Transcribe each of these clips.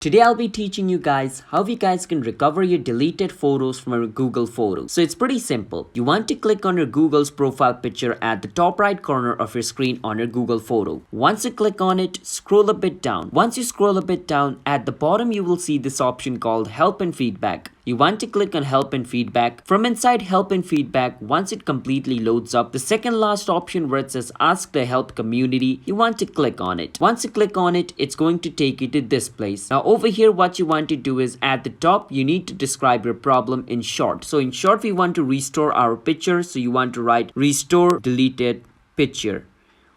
Today I'll be teaching you guys how you guys can recover your deleted photos from your Google Photos. So it's pretty simple. You want to click on your Google's profile picture at the top right corner of your screen on your Google photo. Once you click on it, scroll a bit down. Once you scroll a bit down, at the bottom you will see this option called Help and Feedback. You want to click on Help and Feedback. From inside Help and Feedback, once it completely loads up, the second last option where it says Ask the Help Community, you want to click on it. Once you click on it, it's going to take you to this place. Now over here, what you want to do is at the top, you need to describe your problem in short. So in short, we want to restore our picture. So you want to write restore deleted picture.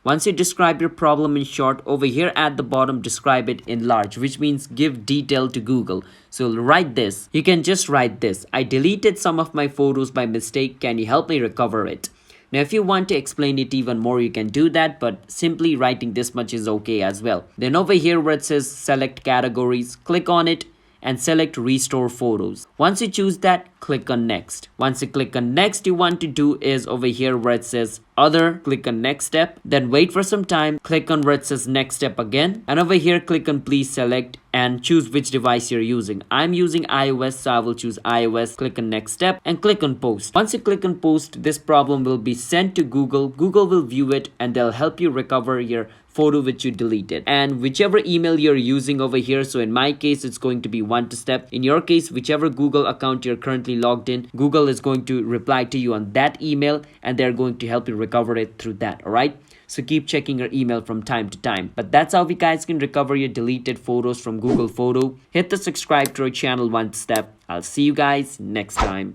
Once you describe your problem in short, over here at the bottom, describe it in large, which means give detail to Google. So write this. You can just write this. I deleted some of my photos by mistake. Can you help me recover it? Now, if you want to explain it even more, you can do that, but simply writing this much is okay as well. Then over here where it says select categories, click on it and select restore photos. Once you choose that, click on next. Once you click on next, you want to do is over here where it says other, click on next step, then wait for some time, click on where it says next step again, and over here click on please select and choose which device you're using. I'm using iOS, so I will choose iOS, click on next step and click on post. Once you click on post, this problem will be sent to Google. Google will view it and they'll help you recover your photo which you deleted, and whichever email you're using over here. So in my case, it's going to be one-to-step. In your case, whichever Google account you're currently logged in, Google is going to reply to you on that email and they're going to help you recover it through that. All right, so keep checking your email from time to time. But that's how you guys can recover your deleted photos from Google Photo. Hit the subscribe to our channel one step. I'll see you guys next time.